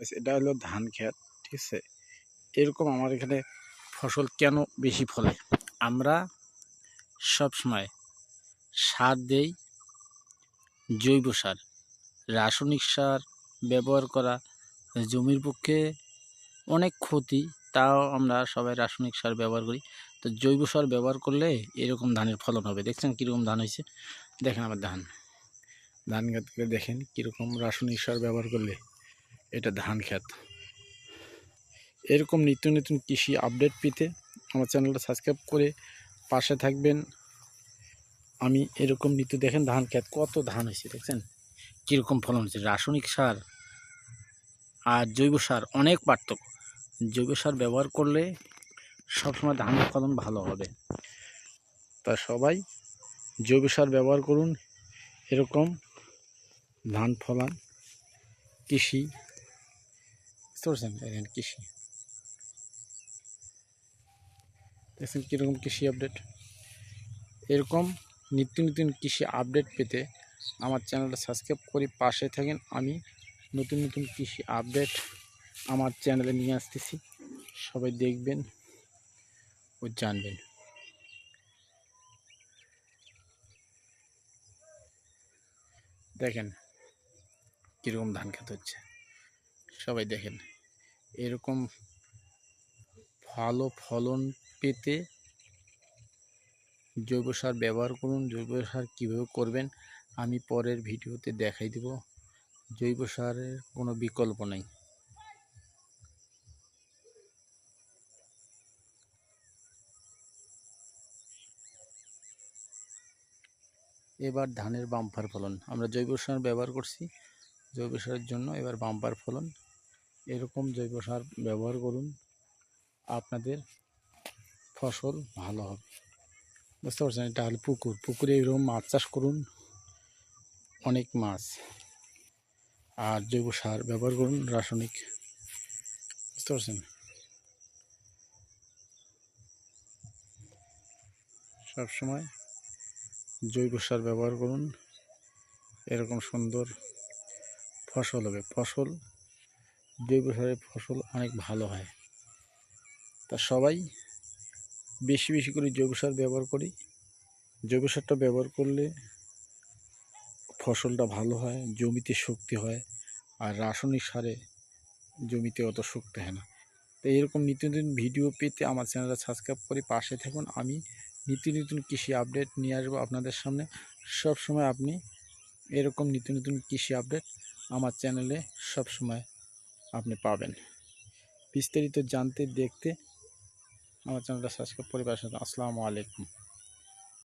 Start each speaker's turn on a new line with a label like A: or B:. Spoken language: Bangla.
A: এটা হলো ধান ক্ষেত, ঠিক আছে। এরকম আমার এখানে ফসল কেন বেশি ফলে, আমরা সব সময় সার দেই, জৈব সার। রাসায়নিক সার ব্যবহার করা জমির পক্ষে অনেক ক্ষতি, তাও আমরা সবাই রাসায়নিক সার ব্যবহার করি। তো জৈব সার ব্যবহার করলে এরকম ধানের ফলন হবে। দেখছেন কীরকম ধান হয়েছে, দেখেন আমার ধান ক্ষেতগুলো দেখেন কীরকম রাসায়নিক সার ব্যবহার করলে এটা ধান ক্ষেত। এরকম নিত্য নতুন কৃষি আপডেট পেতে আমার চ্যানেলটা সাবস্ক্রাইব করে পাশে থাকবেন। আমি এরকম নিত্য দেখেন ধান ক্ষেত কত ধান হয়েছে, দেখছেন কীরকম ফলন হয়েছে। রাসায়নিক সার আর জৈব সার অনেক পার্থক্য। জৈব সার ব্যবহার করলে সবসময় ধানের ফলন ভালো হবে। তা সবাই জৈব সার ব্যবহার করুন, এরকম ধান ফলান। কৃষি বুঝতে পারছেন, কৃষি দেখছেন কীরকম কৃষি আপডেট। এরকম নিত্য নতুন কৃষি আপডেট পেতে আমার চ্যানেলটা সাবস্ক্রাইব করে পাশে থাকেন। আমি নতুন নতুন কৃষি আপডেট আমার চ্যানেলে নিয়ে আসতেছি, সবাই দেখবেন ও জানবেন। দেখেন কীরকম ধান খেতে হচ্ছে, সবাই দেখেন। এরকম ভালো ফলন পেতে জৈব সার ব্যবহার করুন। জৈব সার কীভাবে করবেন আমি পরের ভিডিওতে দেখাই দেব। জৈব সারের কোনো বিকল্প নেই। এবার ধানের বাম্পার ফলন, আমরা জৈব সার ব্যবহার করছি, জৈব সারের জন্য এবার বাম্পার ফলন। এরকম জৈব সার ব্যবহার করুন, আপনাদের ফসল ভালো হবে। বুঝতে পারছেন, এটা হলো পুকুর, পুকুরে এরকম মাছ চাষ করুন, অনেক মাছ। আর জৈব সার ব্যবহার করুন, রাসায়নিক। বুঝতে পারছেন, সবসময় জৈব সার ব্যবহার করুন, এরকম সুন্দর ফসল হবে। ফসল জৈব সারের ফসল অনেক ভালো হয়। তা সবাই বেশি বেশি করে জৈব সার ব্যবহার করি। জৈব সারটা ব্যবহার করলে ফসলটা ভালো হয়, জমিতে শক্তি হয়। আর রাসায়নিক সারে জমিতে অত শক্তি হয় না। তো এরকম নিত্য নতুন ভিডিও পেতে আমার চ্যানেলটা সাবস্ক্রাইব করে পাশে থাকুন। আমি নিত্য নতুন কৃষি আপডেট নিয়ে আসবো আপনাদের সামনে। সব সময় আপনি এরকম নিত্য নতুন কৃষি আপডেট আমার চ্যানেলে সব সময় আপনি পাবেন। বিস্তারিত জানতে দেখতে আমার চ্যানেলটা সাবস্ক্রাইব করে পাশে থাকুন। আসসালামু আলাইকুম।